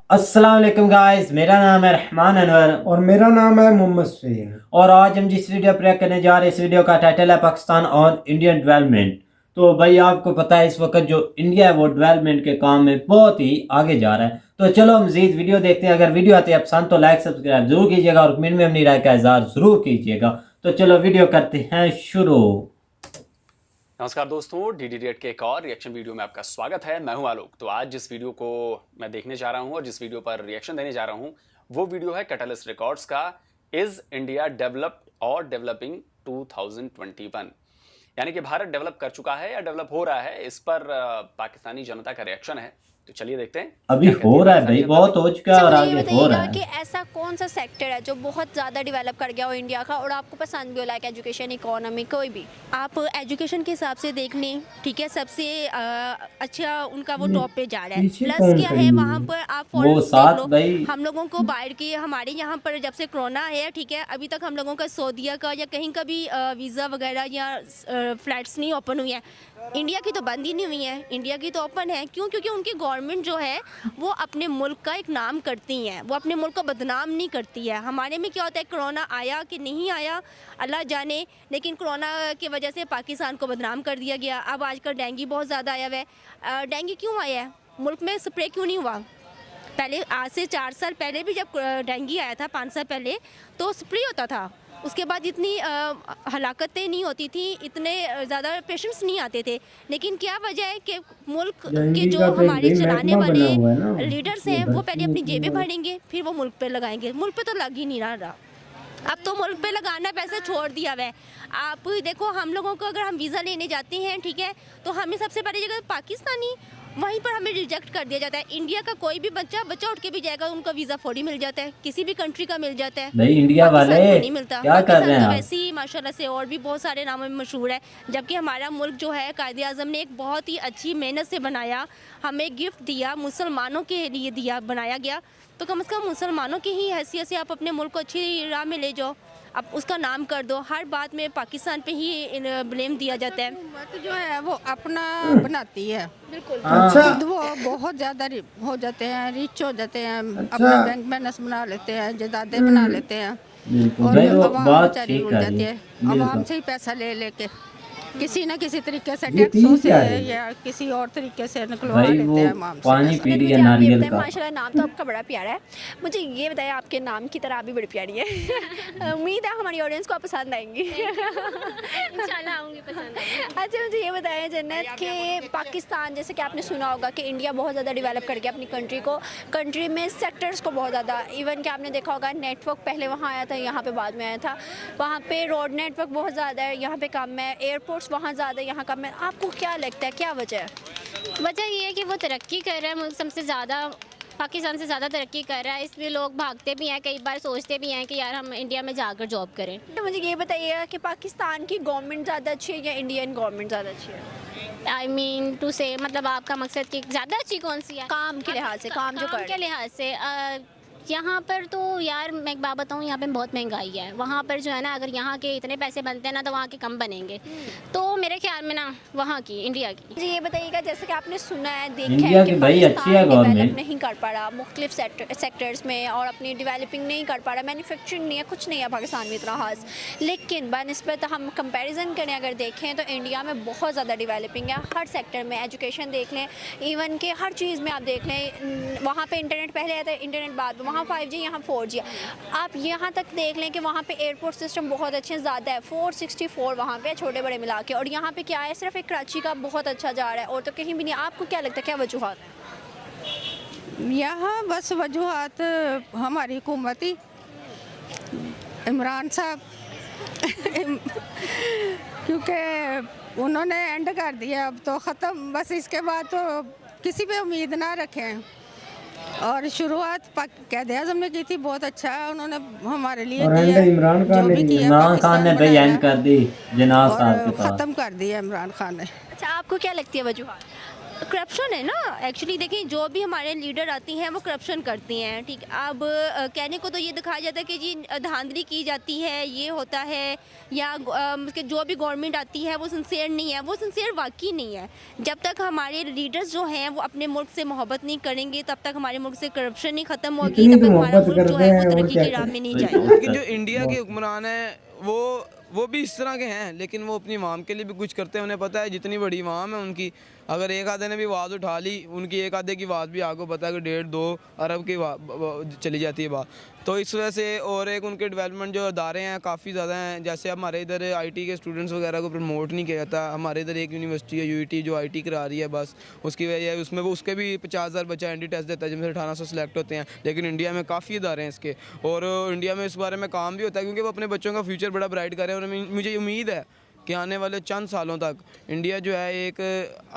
अस्सलाम वालेकुम गाइस, मेरा नाम है रहमान अनवर और मेरा नाम है मोहम्मद सईद। और आज हम जिस वीडियो प्ले करने जा रहे हैं, इस वीडियो का टाइटल है पाकिस्तान और इंडियन डेवलपमेंट। तो भाई आपको पता है इस वक्त जो इंडिया है वो डेवलपमेंट के काम में बहुत ही आगे जा रहा है। तो चलो मजीद वीडियो देखते हैं। अगर वीडियो आती है पसंद तो लाइक सब्सक्राइब जरूर कीजिएगा और कमेंट में अपनी राय का इजहार जरूर कीजिएगा। तो चलो वीडियो करते हैं शुरू। नमस्कार दोस्तों, DD के एक और रिएक्शन वीडियो में आपका स्वागत है। मैं हूं आलोक। तो आज जिस वीडियो को मैं देखने जा रहा हूं और जिस वीडियो पर रिएक्शन देने जा रहा हूं वो वीडियो है कैटलिस्ट रिकॉर्ड्स का इज इंडिया डेवलप्ड और डेवलपिंग 2021, यानी कि भारत डेवलप कर चुका है या डेवलप हो रहा है। इस पर पाकिस्तानी जनता का रिएक्शन है, तो चलिए देखते हैं। अभी हो रहा है भाई, बहुत हो चुका है और आगे हो रहा है कि ऐसा कौन सा सेक्टर है जो बहुत ज़्यादा डेवलप कर गया हो इंडिया का और आपको पसंद भी हो, लाइक एजुकेशन, इकोनॉमी, कोई भी। आप एजुकेशन के हिसाब से देख लें, ठीक है, सबसे अच्छा उनका वो टॉप पे जा रहा है। प्लस क्या है वहाँ पर आप फॉरेस्ट देख लो, हम लोगों को बाहर की, हमारे यहाँ पर जब से कोरोना है, ठीक है, अभी तक हम लोगों का सऊदीया का या कहीं का भी वीज़ा वगैरह या फ्लाइट्स नहीं ओपन हुई है। इंडिया की तो बंद ही नहीं हुई है, इंडिया की तो ओपन है। क्यों? क्योंकि उनकी गवर्नमेंट जो है वो अपने मुल्क का एक नाम करती हैं, वो अपने मुल्क को बदनाम नहीं करती है। हमारे में क्या होता है, कोरोना आया कि नहीं आया अल्लाह जाने, लेकिन कोरोना की वजह से पाकिस्तान को बदनाम कर दिया गया। अब आजकल डेंगू बहुत ज़्यादा आया हुआ है। डेंगू क्यों आया है? मुल्क में स्प्रे क्यों नहीं हुआ? पहले आज से 4 साल पहले भी जब डेंगू आया था, 5 साल पहले, तो स्प्रे होता था। उसके बाद इतनी हलाकतें नहीं होती थी, इतने ज़्यादा पेशेंट्स नहीं आते थे। लेकिन क्या वजह है कि मुल्क के जो हमारे चलाने वाले लीडर्स हैं वो पहले अपनी जेबें भरेंगे, फिर वो मुल्क पे लगाएंगे। मुल्क पे तो लग ही नहीं रहा। अब तो मुल्क पे लगाना पैसे छोड़ दिया हुआ है। आप देखो, हम लोगों को अगर हम वीज़ा लेने जाते हैं, ठीक है, तो हमें सबसे पहली जगह पाकिस्तानी, वहीं पर हमें रिजेक्ट कर दिया जाता है। इंडिया का कोई भी बच्चा उठ के भी जाएगा, उनका वीज़ा फौरी मिल जाता है, किसी भी कंट्री का मिल जाता है। नहीं, इंडिया वाले नहीं मिलता। क्या कर रहे हैं? तो वैसे ही माशाल्लाह से और भी बहुत सारे नामों में मशहूर है। जबकि हमारा मुल्क जो है कायदे आज़म ने एक बहुत ही अच्छी मेहनत से बनाया, हमें गिफ्ट दिया, मुसलमानों के लिए दिया, बनाया गया। तो कम से कम मुसलमानों की ही हैसियत से आप अपने मुल्क को अच्छी राह में ले जाओ, अब उसका नाम कर दो। हर बात में पाकिस्तान पे ही ब्लेम दिया जाता है। हुकूमत जो है वो अपना बनाती है, बिल्कुल। अच्छा, खुद वो बहुत ज़्यादा हो जाते हैं, रिच हो जाते हैं, अपना बैंक बैलेंस बना लेते हैं, जायदादें बना लेते हैं, और आवाम बेचारी उड़ जाती है। आवाम से ही पैसा ले लेके किसी न किसी तरीके से टैक्सों से या किसी और तरीके से निकलवा लेते हैं आवाम से। पानी पी रही है नारियल का। माशाल्लाह नाम तो आपका बड़ा प्यारा है। मुझे ये बताइए, आपके नाम की तरह आप भी बड़ी प्यारी है। उम्मीद है हमारी ऑडियंस को आप पसंद आएंगी। इंशाल्लाह आऊँगी, पसंद आएंगी। अच्छा, मुझे ये बताएं जन्नत कि पाकिस्तान, जैसे कि आपने सुना होगा कि इंडिया बहुत ज़्यादा डेवलप कर गया अपनी कंट्री को। कंट्री में सेक्टर्स को बहुत ज़्यादा, इवन कि आपने देखा होगा नेटवर्क पहले वहाँ आया था, यहाँ पे बाद में आया था। वहाँ पे रोड नेटवर्क बहुत ज़्यादा है, यहाँ पे कम है। एयरपोर्ट्स वहाँ ज़्यादा, यहाँ कम है। आपको क्या लगता है, क्या वजह है? वजह ये है कि वो तरक्की कर रहा है, मुल्क सबसे ज़्यादा, पाकिस्तान से ज़्यादा तरक्की कर रहा है, इसलिए लोग भागते भी हैं, कई बार सोचते भी हैं कि यार हम इंडिया में जाकर जॉब करें। तो मुझे ये बताइए कि पाकिस्तान की गवर्नमेंट ज़्यादा अच्छी है या इंडियन गवर्नमेंट ज़्यादा अच्छी है? आई मीन टू से, मतलब आपका मकसद कि ज़्यादा अच्छी कौन सी है? काम के लिहाज से, काम जो कर के लिहाज से यहाँ पर तो यार मैं एक बात बताऊँ, यहाँ पे बहुत महंगाई है। वहाँ पर जो है ना, अगर यहाँ के इतने पैसे बनते हैं ना तो वहाँ के कम बनेंगे। तो मेरे ख्याल में ना वहाँ की, इंडिया की। जी ये बताइएगा, जैसे कि आपने सुना है, इंडिया की भाई अच्छी है गवर्नमेंट, नहीं कर पा रहा मुख्तलिफ सेक्टर्स में और अपनी डेवलपिंग नहीं कर पा रहा, मैन्युफैक्चरिंग नहीं है, कुछ नहीं है पाकिस्तान में इतना खास। लेकिन बनस्बत हम कंपैरिजन करें, अगर देखें तो इंडिया में बहुत ज़्यादा डेवलपिंग है हर सेक्टर में। एजुकेशन देख लें, इवन के हर चीज़ में आप देख लें। वहाँ पे इंटरनेट पहले आया था, इंटरनेट बाद में, वहाँ 5G, यहाँ 4G। आप यहाँ तक देख लें कि वहाँ पे एयरपोर्ट सिस्टम बहुत अच्छे ज़्यादा है, 464 वहाँ पे छोटे बड़े मिला के। और यहाँ पे क्या है, सिर्फ एक कराची का बहुत अच्छा जा रहा है और तो कहीं भी नहीं। आपको क्या लगता है, क्या वजूहत है यहाँ? बस वजूहत हमारी हुकूमत ही, इमरान साहब क्योंकि उन्होंने एंड कर दिया, अब तो ख़त्म, बस इसके बाद तो किसी पे उम्मीद ना रखें। और शुरुआत कैद आज़म ने की थी, बहुत अच्छा है, उन्होंने हमारे लिए इमरान खान ने भाई एंड कर दी जनाब साहब के पास, ख़त्म कर दिया इमरान खान ने। अच्छा, आपको क्या लगती है वजूहत? करप्शन है ना एक्चुअली। देखिए जो भी हमारे लीडर आती हैं वो करप्शन करती हैं, ठीक। अब कहने को तो ये दिखाया जाता है कि जी धांधली की जाती है, ये होता है, या जो भी गवर्नमेंट आती है वो सिंसियर नहीं है। वो सिंसियर वाकई नहीं है। जब तक हमारे लीडर्स जो हैं वो अपने मुल्क से मोहब्बत नहीं करेंगे, तब तक हमारे मुल्क से करप्शन नहीं ख़त्म होगी, इतनी तब तो तक हमारा मोहब्बत मुल्क जो करते है हैं वो और तरक्की क्या की राह करें। में नहीं बिल्कुल। जाएगा। लेकिन जो इंडिया के हुक्मरान हैं वो भी इस तरह के हैं, लेकिन वो अपनी अवाम के लिए भी कुछ करते हैं। उन्हें पता है जितनी बड़ी अवाम है उनकी, अगर एक आधे ने भी आवाज़ उठा ली, उनकी एक आधे की आवाज़ भी आपको पता है कि 1.5-2 अरब की चली जाती है बात। तो इस वजह से, और एक उनके डेवलपमेंट जो अदारे हैं काफ़ी ज़्यादा हैं। जैसे हमारे इधर आईटी के स्टूडेंट्स वगैरह को प्रमोट नहीं किया जाता। हमारे इधर एक यूनिवर्सिटी है यूईटी जो आईटी करा रही है, बस उसकी वजह है उसमें वो उसके भी 50,000 बच्चा एंटी टेस्ट देता है जिनमें 1800 सेलेक्ट होते हैं। लेकिन इंडिया में काफ़ी इदारे हैं इसके, और इंडिया में इस बारे में काम भी होता है क्योंकि वो अपने बच्चों का फ्यूचर बड़ा ब्राइट कर रहे हैं। और मुझे उम्मीद है कि आने वाले चंद सालों तक इंडिया जो है एक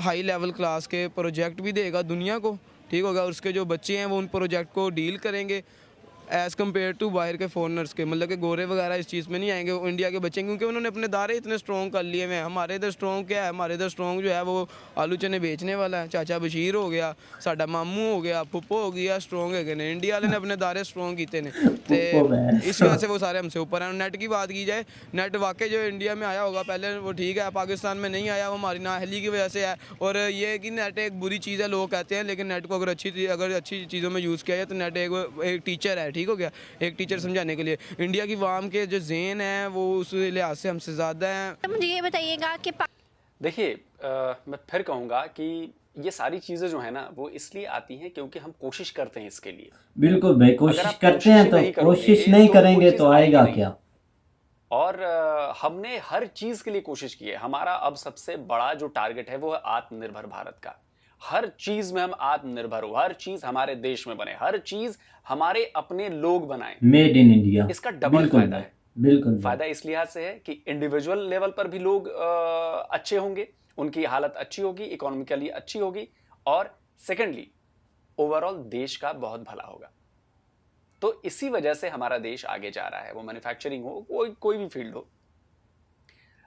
हाई लेवल क्लास के प्रोजेक्ट भी देगा दुनिया को, ठीक होगा। और उसके जो बच्चे हैं वो उन प्रोजेक्ट को डील करेंगे एज़ कम्पेयर टू बाहर के फॉरनर्स के, मतलब कि गोरे वगैरह इस चीज़ में नहीं आएंगे वो इंडिया के बच्चे, क्योंकि उन्होंने अपने दायरे इतने स्ट्रॉन्ग कर लिए हुए हैं। हमारे इधर स्ट्रॉन्ग क्या है, हमारे इधर स्ट्रॉन्ग जो है वो आलू चने बेचने वाला है। चाचा बशीर हो गया, साडा मामू हो गया, फुप्पो हो गया, स्ट्रॉन्ग है ने इंडिया वाले ने अपने दायरे स्ट्रॉन्ग किए ने, तो इस वजह से वो सारे हमसे ऊपर हैं। नेट की बात की जाए, नेट वाकई जो इंडिया में आया होगा पहले वो ठीक है, पाकिस्तान में नहीं आया, वो हमारी नाअहली की वजह से है। और ये है कि नेट एक बुरी चीज़ है लोग कहते हैं, लेकिन नेट को अगर अच्छी चीज़ों में यूज़ किया जाए तो नेट एक टीचर है, ठीक हो गया, एक टीचर समझाने के लिए। इंडिया की वाम के जो ज़हन है वो उस लिहाज से हमसे ज़्यादा हैं। तो मुझे ये बताइएगा कि देखिए मैं फिर कहूँगा कि ये सारी चीज़ें जो है ना वो इसलिए आती हैं क्योंकि हम कोशिश करते हैं इसके लिए। बिल्कुल भाई, अगर कोशिश आप करते हैं कोशिश ही तो नहीं करोगे, कोशिश नहीं तो वो करेंगे चीज़ तो आएगी आएगा नहीं। क्या। और हमने हर चीज़ के लिए कोशिश की है। हमारा अब सबसे बड़ा जो टारगेट है वो है आत्मनिर्भर भारत का। हर चीज़ में हम आत्मनिर्भर हो, हर चीज़ हमारे देश में बने, हर चीज़ हमारे अपने लोग बनाएं। Made in India. इसका डबल बिल्कुल फायदा भाई, है। बिल्कुल भाई। फायदा इस लिहाज से है कि इंडिविजुअल लेवल पर भी लोग अच्छे होंगे, उनकी हालत अच्छी होगी, इकोनॉमिकली अच्छी होगी, और सेकेंडली ओवरऑल देश का बहुत भला होगा। तो इसी वजह से हमारा देश आगे जा रहा है, वो मैन्युफैक्चरिंग हो, कोई भी फील्ड हो।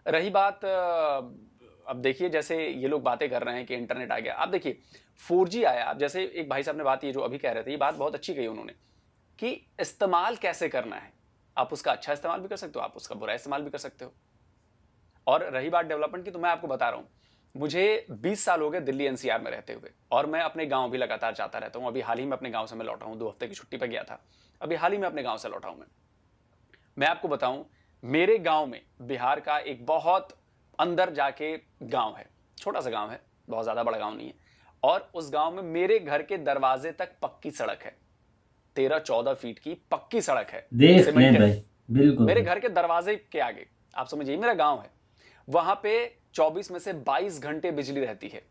रही बात अब देखिए जैसे ये लोग बातें कर रहे हैं कि इंटरनेट आ गया। आप देखिए 4G आया। अब जैसे एक भाई साहब ने बात, ये जो अभी कह रहे थे, ये बात बहुत अच्छी कही उन्होंने कि इस्तेमाल कैसे करना है। आप उसका अच्छा इस्तेमाल भी कर सकते हो, आप उसका बुरा इस्तेमाल भी कर सकते हो। और रही बात डेवलपमेंट की, तो मैं आपको बता रहा हूँ, मुझे 20 साल हो गए दिल्ली एनसीआर में रहते हुए, और मैं अपने गांव भी लगातार जाता रहता हूँ। अभी हाल ही में अपने गांव से मैं लौटा हूँ, 2 हफ्ते की छुट्टी पर गया था, अभी हाल ही में अपने गांव से लौटा हूँ। मैं आपको बताऊं, मेरे गांव में बिहार का एक बहुत अंदर जाके गांव है, छोटा सा गांव है, बहुत ज़्यादा बड़ा गांव नहीं है। और उस गांव में मेरे घर के दरवाजे तक पक्की सड़क है, 13-14 फीट की पक्की सड़क है, देख सीमेंटेड। लें भाई, बिल्कुल मेरे भाई। घर के दरवाजे के आगे, आप समझिए मेरा गांव है, वहां पे 24 में से 22 घंटे बिजली रहती है।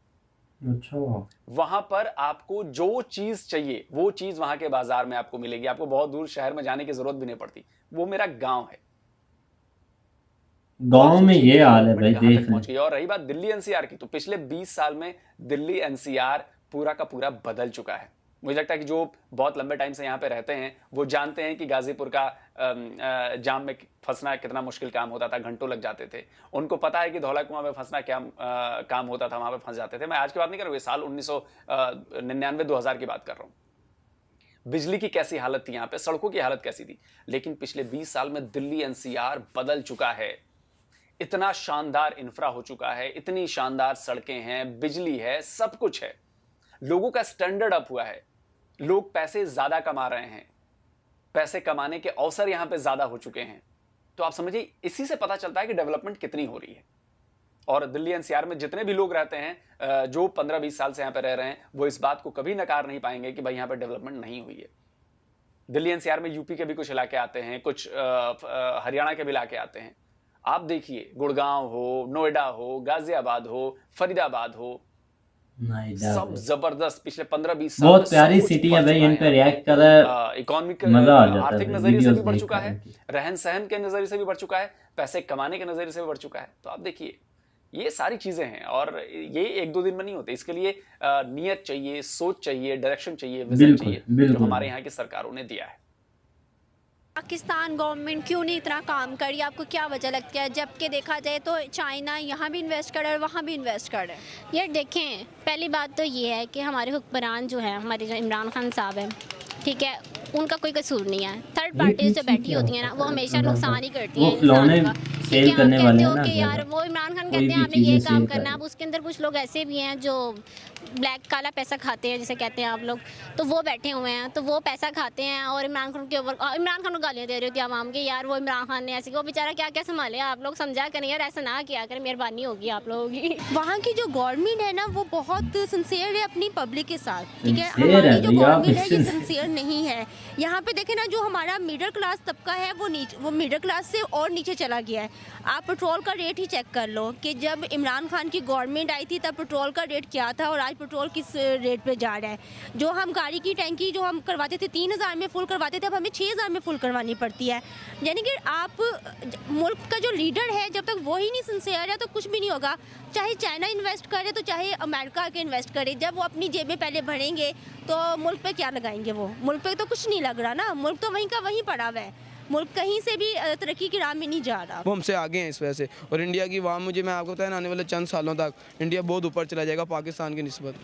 अच्छा, वहां पर आपको जो चीज चाहिए वो चीज वहां के बाजार में आपको मिलेगी, आपको बहुत दूर शहर में जाने की जरूरत भी नहीं पड़ती। वो मेरा गांव है। गांव में सोचिए ये कि हाल है डेवलपमेंट भाई, कहां देख तक लें। पहुंच गई। और रही बात दिल्ली एनसीआर की, तो पिछले 20 साल में दिल्ली एनसीआर पूरा का पूरा बदल चुका है। मुझे लगता है कि जो बहुत लंबे टाइम से यहाँ पे रहते हैं वो जानते हैं कि गाजीपुर का जाम में फंसना कितना मुश्किल काम होता था, घंटों लग जाते थे। उनको पता है कि धौला कुआं में फंसना क्या काम होता था, वहां पे फंस जाते थे। मैं आज की बात नहीं कर रहा हूँ, साल 1999-2000 की बात कर रहा हूँ। बिजली की कैसी हालत थी यहाँ पे, सड़कों की हालत कैसी थी। लेकिन पिछले 20 साल में दिल्ली एनसीआर बदल चुका है। इतना शानदार इंफ्रा हो चुका है, इतनी शानदार सड़कें हैं, बिजली है, सब कुछ है। लोगों का स्टैंडर्ड अप हुआ है, लोग पैसे ज्यादा कमा रहे हैं, पैसे कमाने के अवसर यहां पे ज्यादा हो चुके हैं। तो आप समझिए इसी से पता चलता है कि डेवलपमेंट कितनी हो रही है। और दिल्ली एनसीआर में जितने भी लोग रहते हैं, जो 15-20 साल से यहाँ पे रह रहे हैं, वो इस बात को कभी नकार नहीं पाएंगे कि भाई यहाँ पे डेवलपमेंट नहीं हुई है। दिल्ली एनसीआर में यूपी के भी कुछ इलाके आते हैं, कुछ हरियाणा के भी इलाके आते हैं। आप देखिए गुड़गांव हो, नोएडा हो, गाजियाबाद हो, फरीदाबाद हो, सब जबरदस्त पिछले 15-20 साल बहुत प्यारी सिटी है भाई, इन पे रिएक्ट कर रहा है, इकोनॉमिक मजा आ जाता आर्थिक है नजरिए से भी वीडियोस बढ़ देख चुका कर है, उनकी। रहन सहन के नजरिए से भी बढ़ चुका है, पैसे कमाने के नजरिए से भी बढ़ चुका है। तो आप देखिए ये सारी चीजें हैं, और ये 1-2 दिन में नहीं होते। इसके लिए नियत चाहिए, सोच चाहिए, डायरेक्शन चाहिए, विजन बिल्कुल चाहिए, जो बिल्कुल हमारे भाई। यहाँ की सरकारों ने दिया है। पाकिस्तान गवर्नमेंट क्यों नहीं इतना काम कर रही, आपको क्या वजह लगती है? जबकि देखा जाए तो चाइना यहाँ भी इन्वेस्ट कर रहा है और वहाँ भी इन्वेस्ट कर रहा है। यार देखें, पहली बात तो ये है कि हमारे हुक्मरान जो है, हमारे जो इमरान खान साहब हैं, ठीक है, उनका कोई कसूर नहीं है। थर्ड पार्टीज जो बैठी होती हैं ना, वो हमेशा नुकसान ही करती हैं इंसान का। सेल ठीक है, करने आप वाले कहते हैं हो ना कि यार ज़्यादा। वो इमरान खान कोई कहते हैं भी आपने ये चीज़ें काम सेल करना है, करें। अब उसके अंदर कुछ लोग ऐसे भी हैं जो ब्लैक काला पैसा खाते हैं, जिसे कहते हैं आप लोग, तो वो बैठे हुए हैं, तो वो पैसा खाते हैं और इमरान खान के ऊपर, इमरान खान को गालियाँ दे रही होती है आवाम की, यार वो इमरान खान ने ऐसे, वो बेचारा क्या क्या संभाले। आप लोग समझा करें यार, ऐसा ना किया करें, मेहरबानी होगी आप लोगों की। वहाँ की जो गवर्नमेंट है ना वो बहुत सिंसियर है अपनी पब्लिक के साथ, ठीक है। Sincere हमारी है जो भैया, गवर्नमेंट है ये sincere। सिंसियर नहीं है। यहाँ पे देखें ना, जो हमारा मिडिल क्लास तबका है वो मिडिल क्लास से और नीचे चला गया है। आप पेट्रोल का रेट ही चेक कर लो कि जब इमरान खान की गवर्नमेंट आई थी तब पेट्रोल का रेट क्या था और आज पेट्रोल किस रेट पे जा रहा है। जो हम गाड़ी की टैंकी जो हम करवाते थे 3000 में फुल करवाते थे, अब हमें 6000 में फुल करवानी पड़ती है। यानी कि आप मुल्क का जो लीडर है, जब तक वो ही नहीं सिंसियर है तो कुछ भी नहीं होगा। चाहे चाइना इन्वेस्ट करे तो चाहे अमेरिका के इन्वेस्ट करे, जब वो अपनी जेबें पहले भरेंगे तो मुल्क पे क्या लगाएंगे? वो मुल्क पे तो कुछ नहीं लग रहा ना, मुल्क तो वहीं का वहीं पड़ा हुआ है, मुल्क कहीं से भी तरक्की की राह में नहीं जा रहा। वो हमसे आगे हैं इस वजह से। और इंडिया की आवाम, मुझे मैं आपको बताया, आने वाले चंद सालों तक इंडिया बहुत ऊपर चला जाएगा पाकिस्तान की निस्बत।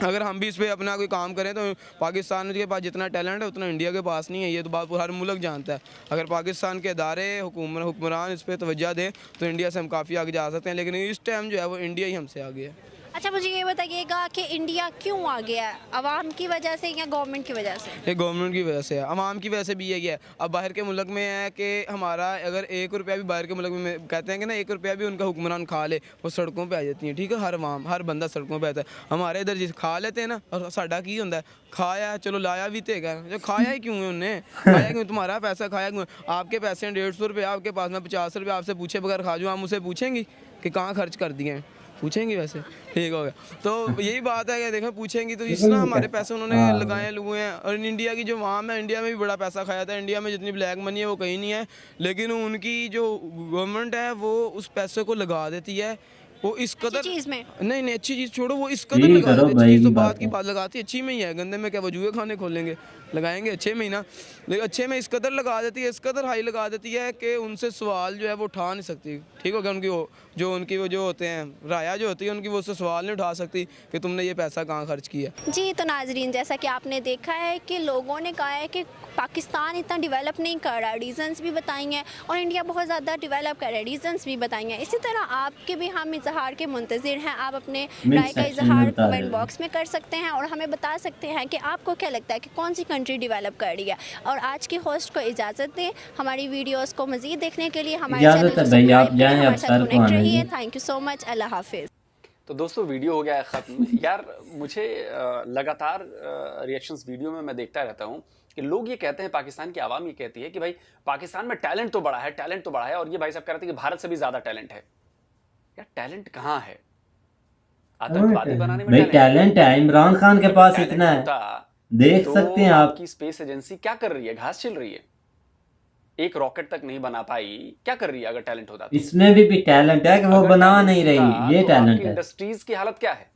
अगर हम भी इस पर अपना कोई काम करें तो पाकिस्तान के पास जितना टैलेंट है उतना इंडिया के पास नहीं है, ये तो बात हर मुल्क जानता है। अगर पाकिस्तान के इदारे हुक्मरान इस पर तवज्जो दें तो इंडिया से हम काफ़ी आगे जा सकते हैं, लेकिन इस टाइम जो है वो इंडिया ही हमसे आगे है। अच्छा, मुझे ये बताइएगा कि इंडिया क्यों आ गया है? आवाम की वजह से या गवर्नमेंट की वजह से? ये गवर्नमेंट की वजह से है, आवाम की वजह से भी ये गया है। अब बाहर के मुल्क में है कि हमारा अगर 1 रुपया भी बाहर के मुल्क में कहते हैं कि ना 1 रुपया भी उनका हुक्मरान खा ले, वो सड़कों पे आ जाती हैं, ठीक है। हर बंदा सड़कों पे आता है। हमारे इधर जिस खा लेते हैं ना, और साडा की होता है, खाया चलो लाया भी तेगा, जो खाया ही क्यों है उन्हें, खाया क्यों? तुम्हारा पैसा खाया क्यों? आपके पैसे 150 रुपये आपके पास में, 50 रुपये आपसे पूछे बगैर खा जाऊँ, हम उसे पूछेंगे कि कहाँ खर्च कर दिए हैं? पूछेंगे वैसे, ठीक हो गया। तो यही बात है कि देखें, पूछेंगी तो इस ना हमारे पैसे उन्होंने लगाए हुए हैं। और इंडिया की जो आवाम है, इंडिया में भी बड़ा पैसा खाया था। इंडिया में जितनी ब्लैक मनी है वो कहीं नहीं है, लेकिन उनकी जो गवर्नमेंट है वो उस पैसे को लगा देती है। वो इस कदर चीज़ में नहीं अच्छी चीज़ छोड़ो, वो इस कदर Feel लगा करो देती है। भाई अच्छी चीज़ तो की बात बात की है। बात लगाती है, अच्छी में ही है, गंदे में क्या वो जुए खाने खोलेंगे, लगाएंगे अच्छे में ही ना। लेकिन अच्छे में इस कदर लगा देती है, इस कदर हाई लगा देती है कि उनसे सवाल जो है वो उठा नहीं सकती, ठीक हो गया। उनकी वो जो होते हैं राया जो होती है उनकी, वो उससे सवाल नहीं उठा सकती कि तुमने ये पैसा कहाँ खर्च किया। जी, तो नाजरीन, जैसा कि आपने देखा है कि लोगों ने कहा है कि पाकिस्तान इतना डेवलप नहीं कर रहा, रीजंस भी बताई हैं, और इंडिया बहुत ज़्यादा डेवलप कर रहा है, रीजंस भी बताई हैं। इसी तरह आपके भी हम इजहार के मुंतज़िर हैं। आप अपने राय का सेक्शन में इजहार बता कमेंट दें। बॉक्स में कर सकते हैं और हमें बता सकते हैं कि आपको क्या लगता है कि कौन सी कंट्री डेवलप कर रही है। और आज के होस्ट को इजाज़त दें, हमारी वीडियोस को मज़ीद देखने के लिए हमारे इजाज़त चैनल है को भाई, आप सब्सक्राइब करें, जाएं, हमारे अब साथ सर को कनेक्ट आने रहिए। दें। थैंक यू सो मच, अल्लाह हाफिज़। तो दोस्तों वीडियो हो गया है ख़त्म। यार मुझे लगातार रिएक्शंस वीडियो में मैं देखता रहता हूँ कि लोग ये कहते हैं, पाकिस्तान की आवाम ये कहती है कि भाई पाकिस्तान में टैलेंट तो बड़ा है, टैलेंट तो बड़ा है, और ये भाई साहब कह रहे थे कि भारत से भी ज़्यादा टैलेंट है। यार टैलेंट कहाँ है? आतंकवादी बनाने में भाई टैलेंट है, इमरान खान के पास टैलेंट इतना है, होता देख तो सकते हैं आप। आपकी स्पेस एजेंसी क्या कर रही है? घास छिल रही है, एक रॉकेट तक नहीं बना पाई, क्या कर रही है? अगर टैलेंट होता तो इसमें भी टैलेंट है कि वो अगर बना टैलेंट नहीं रही, होता ये तो टैलेंट आपकी है। इंडस्ट्रीज की हालत क्या है?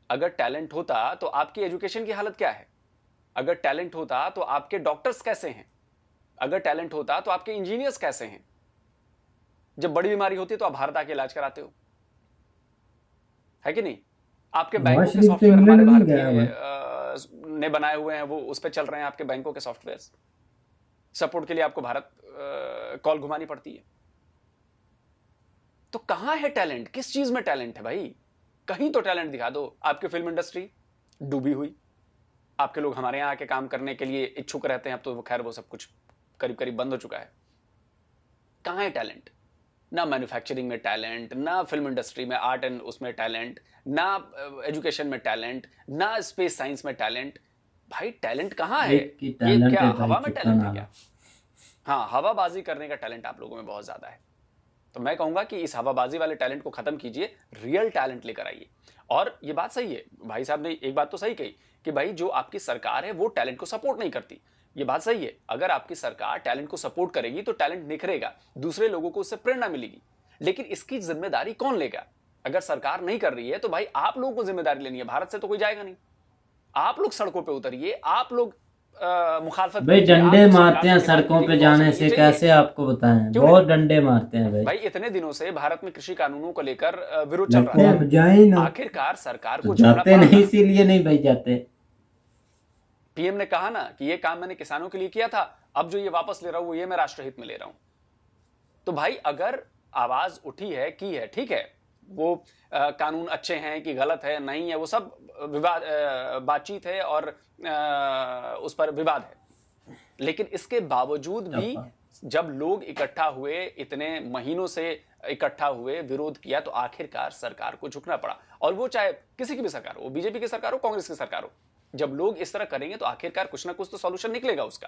अगर टैलेंट होता तो आपकी एजुकेशन की हालत क्या है? अगर टैलेंट होता तो आपके डॉक्टर्स कैसे हैं? अगर टैलेंट होता तो आपके इंजीनियर्स कैसे हैं? जब बड़ी बीमारी होती है तो आप भारत आके इलाज कराते हो, है कि नहीं? आपके बैंकों के सॉफ्टवेयर हमारे भारतीय ने बनाए हुए हैं, वो उस पर चल रहे हैं आपके बैंकों के सॉफ्टवेयर। सपोर्ट के लिए आपको भारत कॉल घुमानी पड़ती है। तो कहां है टैलेंट? किस चीज में टैलेंट है भाई? कहीं तो टैलेंट दिखा दो। आपकी फिल्म इंडस्ट्री डूबी हुई, आपके लोग हमारे यहाँ आके काम करने के लिए इच्छुक रहते हैं, अब तो खैर वो सब कुछ करीब करीब बंद हो चुका है। कहाँ है टैलेंट? ना मैन्युफैक्चरिंग में टैलेंट, ना फिल्म इंडस्ट्री में आर्ट एंड उसमें टैलेंट, ना एजुकेशन में टैलेंट, ना स्पेस साइंस में टैलेंट। भाई टैलेंट कहाँ है? एक ही ये टैलेंट क्या है भाई, हवा में टैलेंट है कितना क्या? हाँ, हवाबाजी करने का टैलेंट आप लोगों में बहुत ज्यादा है। तो मैं कहूंगा कि इस हवाबाजी वाले टैलेंट को खत्म कीजिए, रियल टैलेंट लेकर आइए। और ये बात सही है, भाई साहब ने एक बात तो सही कही कि भाई जो आपकी सरकार है वो टैलेंट को सपोर्ट नहीं करती। ये बात सही है, अगर आपकी सरकार टैलेंट को सपोर्ट करेगी तो टैलेंट निखरेगा, दूसरे लोगों को उससे प्रेरणा मिलेगी। लेकिन इसकी जिम्मेदारी कौन लेगा? अगर सरकार नहीं कर रही है तो भाई आप लोगों को जिम्मेदारी लेनी है। भारत से तो कोई जाएगा नहीं। आप लोग सड़कों पे उतरिए, आप लोग मुखालफत भाई कीजिए, डंडे आप मारते हैं सरकार से सड़कों हिमायत पे कीजिए, जाने बहुत से, चाहिए। कैसे आपको बताएं, क्यों बहुत डंडे मारते हैं भाई। भाई इतने दिनों से भारत में कृषि कानूनों को लेकर विरोध चल लगते रहा हैं था, अब जाए ना। आखिरकार सरकार तो को झुकना जाते पड़ा नहीं, ना। इसीलिए नहीं भाई जाते। पीएम ने कहा ना कि ये काम मैंने किसानों के लिए किया था, अब जो ये वापस ले रहा हूं वो ये मैं राष्ट्रहित में ले रहा हूं। तो भाई अगर आवाज उठी है, की है, ठीक है, वो कानून अच्छे हैं कि गलत है, नहीं है, वो सब विवाद बातचीत है और उस पर विवाद है। लेकिन इसके बावजूद भी जब लोग इकट्ठा हुए, इतने महीनों से इकट्ठा हुए, विरोध किया, तो आखिरकार सरकार को झुकना पड़ा। और वो चाहे किसी की भी सरकार हो, बीजेपी की सरकार हो, कांग्रेस की सरकार हो, जब लोग इस तरह करेंगे तो आखिरकार कुछ ना कुछ तो सॉल्यूशन निकलेगा उसका।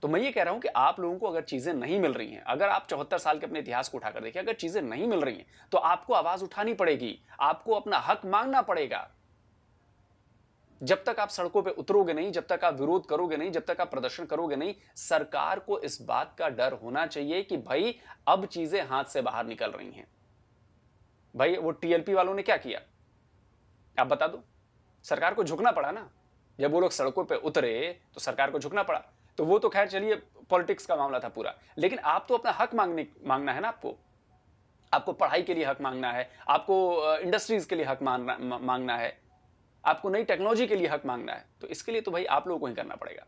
तो मैं ये कह रहा हूं कि आप लोगों को अगर चीजें नहीं मिल रही हैं, अगर आप 74 साल के अपने इतिहास को उठाकर देखिए, अगर चीजें नहीं मिल रही हैं तो आपको आवाज उठानी पड़ेगी, आपको अपना हक मांगना पड़ेगा। जब तक आप सड़कों पे उतरोगे नहीं, जब तक आप विरोध करोगे नहीं, जब तक आप प्रदर्शन करोगे नहीं, सरकार को इस बात का डर होना चाहिए कि भाई अब चीजें हाथ से बाहर निकल रही हैं। भाई वो टीएलपी वालों ने क्या किया, आप बता दो। सरकार को झुकना पड़ा ना, जब वो लोग सड़कों पे उतरे तो सरकार को झुकना पड़ा। तो वो तो खैर चलिए पॉलिटिक्स का मामला था पूरा, लेकिन आप तो अपना हक मांगना है ना। आपको पढ़ाई के लिए हक मांगना है, आपको इंडस्ट्रीज के लिए हक मांगना है, आपको नई टेक्नोलॉजी के लिए हक मांगना है। तो इसके लिए तो भाई आप लोगों को ही करना पड़ेगा।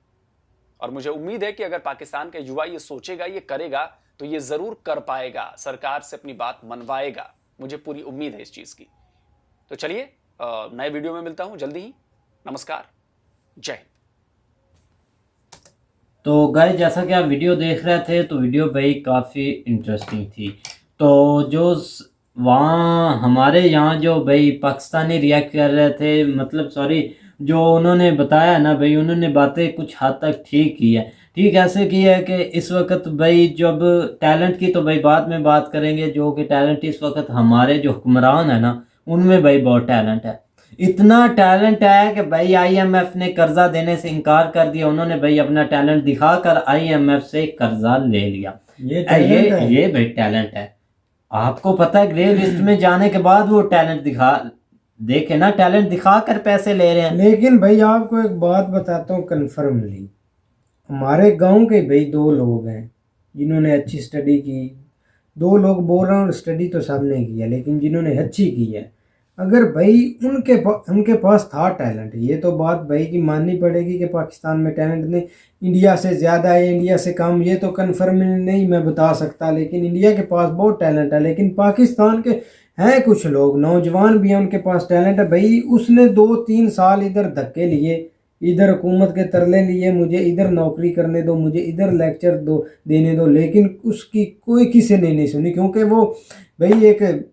और मुझे उम्मीद है कि अगर पाकिस्तान का युवा ये सोचेगा, ये करेगा, तो ये जरूर कर पाएगा, सरकार से अपनी बात मनवाएगा। मुझे पूरी उम्मीद है इस चीज की। तो चलिए नए वीडियो में मिलता हूं जल्दी ही। नमस्कार, जय हिंद। तो गाइस जैसा कि आप वीडियो देख रहे थे, तो वीडियो भाई काफ़ी इंटरेस्टिंग थी। तो जो वहाँ हमारे यहाँ जो भाई पाकिस्तानी रिएक्ट कर रहे थे, मतलब सॉरी, जो उन्होंने बताया ना भाई, उन्होंने बातें कुछ हद तक ठीक की है। ठीक ऐसे की है कि इस वक्त भाई जब टैलेंट की तो भाई बाद में बात करेंगे, जो कि टैलेंट इस वक्त हमारे जो हुक्मरान है ना, उनमें भाई बहुत टैलेंट है। इतना टैलेंट है कि भाई आईएमएफ ने कर्जा देने से इनकार कर दिया, उन्होंने भाई अपना टैलेंट दिखाकर आईएमएफ से कर्जा ले लिया। ये भाई टैलेंट है। आपको पता है ग्रे लिस्ट में जाने के बाद वो टैलेंट देखे ना, टैलेंट दिखाकर पैसे ले रहे हैं। लेकिन भाई आपको एक बात बताता हूँ कन्फर्मली, हमारे गांव के भाई 2 लोग हैं जिन्होंने अच्छी स्टडी की। 2 लोग बोल रहा हूँ, स्टडी तो सबने की है, लेकिन जिन्होंने अच्छी की है, अगर भाई उनके पास था टैलेंट, ये तो बात भाई की माननी पड़ेगी कि पाकिस्तान में टैलेंट नहीं, इंडिया से ज़्यादा है, इंडिया से कम, ये तो कन्फर्म नहीं मैं बता सकता, लेकिन इंडिया के पास बहुत टैलेंट है। लेकिन पाकिस्तान के हैं कुछ लोग, नौजवान भी हैं, उनके पास टैलेंट है। भाई उसने 2-3 साल इधर धक्के लिए, इधर हुकूमत के तरले लिए, मुझे इधर नौकरी करने दो, मुझे इधर लेक्चर देने दो, लेकिन उसकी कोई किसी ने नहीं सुनी, क्योंकि वो भाई एक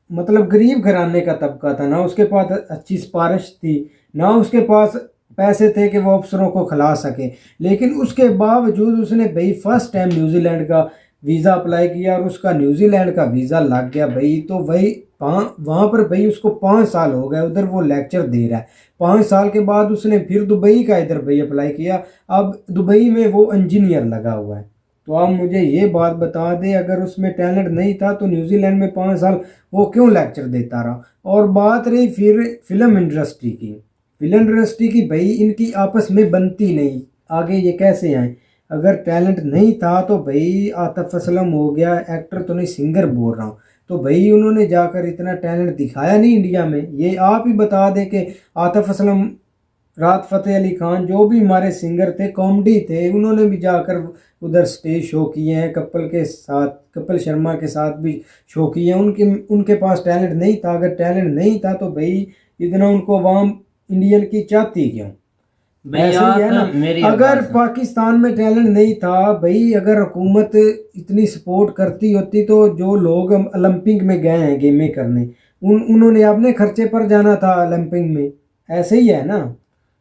मतलब गरीब घराने का तबका था, ना उसके पास अच्छी सिफारिश थी, ना उसके पास पैसे थे कि वो अफसरों को खिला सके। लेकिन उसके बावजूद उसने भाई फर्स्ट टाइम न्यूजीलैंड का वीज़ा अप्लाई किया और उसका न्यूजीलैंड का वीज़ा लग गया भाई। तो भाई वहाँ पर भाई उसको 5 साल हो गए, उधर वो लेक्चर दे रहा है। 5 साल के बाद उसने फिर दुबई का इधर भाई अप्लाई किया, अब दुबई में वो इंजीनियर लगा हुआ है। तो आप मुझे ये बात बता दें, अगर उसमें टैलेंट नहीं था तो न्यूजीलैंड में 5 साल वो क्यों लेक्चर देता रहा। और बात रही फिर फिल्म इंडस्ट्री की, भाई इनकी आपस में बनती नहीं, आगे ये कैसे आए। अगर टैलेंट नहीं था तो भाई आतिफ असलम हो गया, एक्टर तो नहीं सिंगर बोल रहा हूँ, तो भाई उन्होंने जाकर इतना टैलेंट दिखाया नहीं इंडिया में। ये आप ही बता दें कि आतिफ असलम, राहत फ़तेह अली खान, जो भी हमारे सिंगर थे, कॉमेडी थे, उन्होंने भी जाकर उधर स्टेज शो किए हैं, कपिल शर्मा के साथ भी शो किए हैं। उनके पास टैलेंट नहीं था। अगर टैलेंट नहीं था तो भाई इतना उनको अवाम इंडियन की चाहती क्यों। ऐसे ही है ना, अगर पाकिस्तान में टैलेंट नहीं था भाई, अगर हुकूमत इतनी सपोर्ट करती होती तो जो लोग ओलंपिक में गए हैं गेमें करने, उन्होंने अपने खर्चे पर जाना था ओलंपिक में। ऐसे ही है ना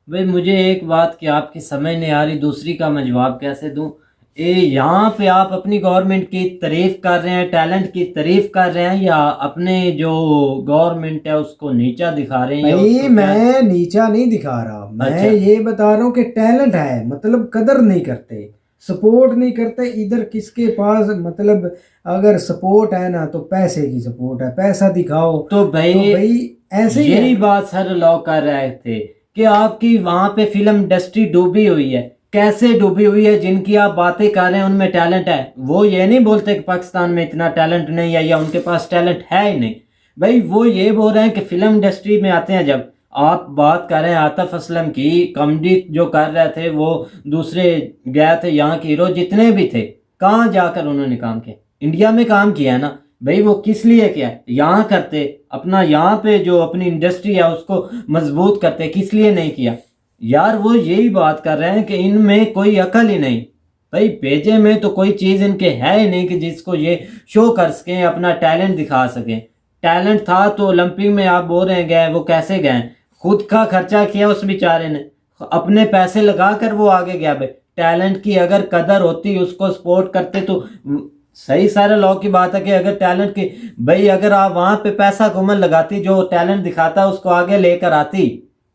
भाई। मुझे एक बात की आपकी समझ नहीं आ रही, दूसरी का मैं जवाब कैसे दूं। यहाँ पे आप अपनी गवर्नमेंट की तारीफ कर रहे हैं, टैलेंट की तारीफ कर रहे हैं, या अपने जो गवर्नमेंट है उसको नीचा दिखा रहे हैं? भाई मैं नीचा नहीं दिखा रहा, मैं ये बता रहा हूँ कि टैलेंट है, मतलब कदर नहीं करते, सपोर्ट नहीं करते। इधर किसके पास मतलब अगर सपोर्ट है ना तो पैसे की सपोर्ट है, पैसा दिखाओ तो भाई ऐसे ही यही बात सर लॉ कर रहे थे कि आपकी वहाँ पे फिल्म इंडस्ट्री डूबी हुई है। कैसे डूबी हुई है? जिनकी आप बातें कर रहे हैं उनमें टैलेंट है, वो ये नहीं बोलते कि पाकिस्तान में इतना टैलेंट नहीं है या उनके पास टैलेंट है ही नहीं। भाई वो ये बोल रहे हैं कि फिल्म इंडस्ट्री में आते हैं। जब आप बात कर रहे हैं आतिफ असलम की, कॉमेडी जो कर रहे थे वो दूसरे गए थे, यहाँ के हीरो जितने भी थे कहाँ जाकर उन्होंने काम किया? इंडिया में काम किया है ना भाई। वो किस लिए किया? यहाँ करते अपना, यहाँ पे जो अपनी इंडस्ट्री है उसको मजबूत करते, किस लिए नहीं किया यार? वो यही बात कर रहे हैं कि इनमें कोई अकल ही नहीं। भाई भेजे में तो कोई चीज़ इनके है ही नहीं कि जिसको ये शो कर सकें, अपना टैलेंट दिखा सकें। टैलेंट था तो ओलंपिक में आप बोल रहे हैं गए, वो कैसे गए? खुद का खर्चा किया उस बेचारे ने, अपने पैसे लगा कर वो आगे गया। भाई टैलेंट की अगर कदर होती, उसको सपोर्ट करते तो सही। सारे लोग की बात है कि अगर टैलेंट की, भाई अगर आप वहाँ पे पैसा घूमन लगाती, जो टैलेंट दिखाता उसको आगे लेकर आती,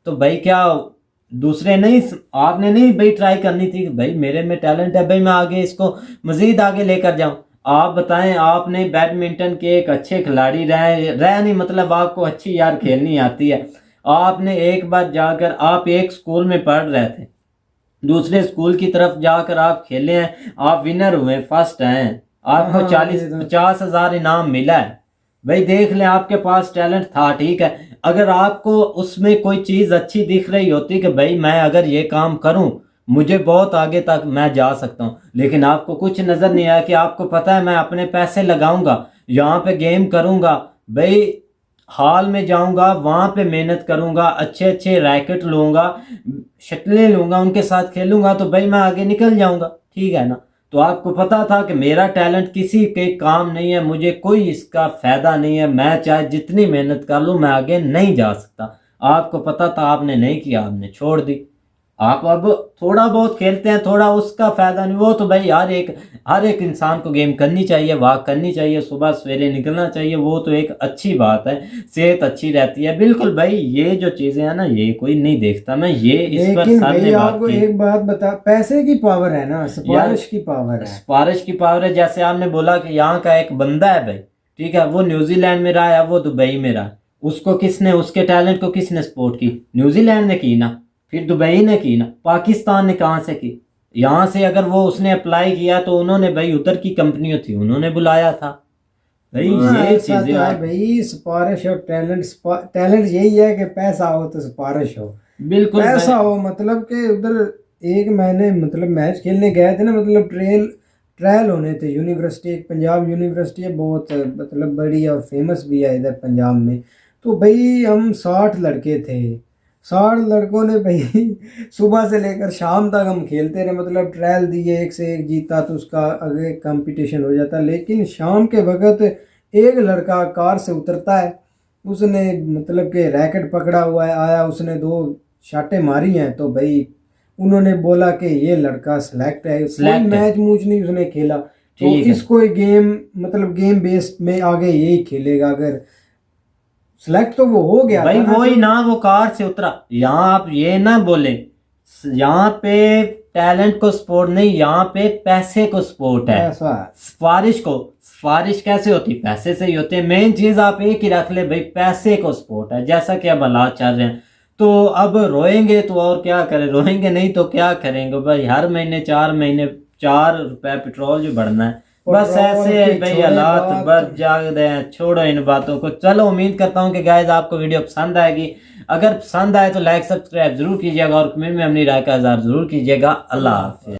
तो भाई क्या दूसरे नहीं, आपने नहीं भाई ट्राई करनी थी कि भाई मेरे में टैलेंट है, भाई मैं आगे इसको मज़ीद आगे लेकर जाऊँ? आप बताएं, आपने बैडमिंटन के एक अच्छे खिलाड़ी रहे नहीं, मतलब आपको अच्छी यार खेलनी आती है। आपने एक बार जाकर, आप एक स्कूल में पढ़ रहे थे, दूसरे स्कूल की तरफ जाकर आप खेले हैं, आप विनर हुए, फर्स्ट हैं, आपको 40-50 हज़ार इनाम मिला है। भाई देख लें, आपके पास टैलेंट था, ठीक है। अगर आपको उसमें कोई चीज़ अच्छी दिख रही होती कि भाई मैं अगर ये काम करूं मुझे बहुत आगे तक मैं जा सकता हूं, लेकिन आपको कुछ नज़र नहीं आया कि आपको पता है मैं अपने पैसे लगाऊंगा, यहाँ पे गेम करूंगा, भाई हॉल में जाऊंगा, वहाँ पे मेहनत करूंगा, अच्छे अच्छे रैकेट लूँगा, शटलें लूँगा, उनके साथ खेलूंगा, तो भाई मैं आगे निकल जाऊंगा, ठीक है ना। तो आपको पता था कि मेरा टैलेंट किसी के काम नहीं है, मुझे कोई इसका फ़ायदा नहीं है, मैं चाहे जितनी मेहनत कर लूँ मैं आगे नहीं जा सकता। आपको पता था, आपने नहीं किया, आपने छोड़ दी। आप अब थोड़ा बहुत खेलते हैं, थोड़ा उसका फ़ायदा नहीं, वो तो भाई हर एक इंसान को गेम करनी चाहिए, वॉक करनी चाहिए, सुबह सवेरे निकलना चाहिए, वो तो एक अच्छी बात है, सेहत अच्छी रहती है। बिल्कुल भाई, ये जो चीज़ें हैं ना ये कोई नहीं देखता। मैं ये इस पर सर ने बात आपको की। एक बात बता, पैसे की पावर है ना, सिफारिश की पावर है। सिफारिश की पावर है। जैसे आपने बोला कि यहाँ का एक बंदा है भाई, ठीक है, वो न्यूजीलैंड में रहा है, वो दुबई में रहा, उसको किसने, उसके टैलेंट को किसने सपोर्ट की? न्यूजीलैंड ने की ना, फिर दुबई ने की ना, पाकिस्तान ने कहाँ से की? यहाँ से अगर वो उसने अप्लाई किया तो उन्होंने, भाई उधर की कंपनियों थी, उन्होंने बुलाया था। भाई ये चीजें भाई सिफारिश और टैलेंट यही है कि पैसा हो तो सिफारिश हो। बिल्कुल पैसा हो, मतलब कि उधर एक मैंने मतलब मैच खेलने गए थे ना, मतलब ट्रायल होने थे यूनिवर्सिटी, एक पंजाब यूनिवर्सिटी है, बहुत मतलब बड़ी और फेमस भी है इधर पंजाब में। तो भाई हम 60 लड़के थे, 60 लड़कों ने भाई सुबह से लेकर शाम तक हम खेलते रहे, मतलब ट्रायल दिए, एक से एक जीता तो उसका आगे कंपटीशन हो जाता। लेकिन शाम के वक्त एक लड़का कार से उतरता है, उसने मतलब कि रैकेट पकड़ा हुआ है, आया, उसने 2 शाटें मारी हैं, तो भाई उन्होंने बोला कि ये लड़का सिलेक्ट है। कोई मैच मूच नहीं उसने खेला, तो इसको गेम मतलब गेम बेस्ड में आगे यही खेलेगा, अगर सिलेक्ट तो वो हो गया भाई। वही ना, वो कार से उतरा। यहाँ आप ये ना बोले, यहाँ पे टैलेंट को सपोर्ट नहीं, यहाँ पे पैसे को सपोर्ट है, सिफारिश को। सिफारिश कैसे होती? पैसे से ही होती है। मेन चीज आप एक ही रख ले भाई, पैसे को सपोर्ट है। जैसा कि अब हालात चल रहे हैं, तो अब रोएंगे तो और क्या करें, रोएंगे नहीं तो क्या करेंगे भाई। हर महीने 4 महीने 4 रुपए पेट्रोल जो बढ़ना है, बस ऐसे है भाई हालात, बस जाग रहे हैं। छोड़ो इन बातों को। चलो, उम्मीद करता हूँ कि गाइस आपको वीडियो पसंद आएगी। अगर पसंद आए तो लाइक सब्सक्राइब जरूर कीजिएगा और कमेंट में अपनी राय का इज़हार जरूर कीजिएगा। अल्लाह हाफिज़।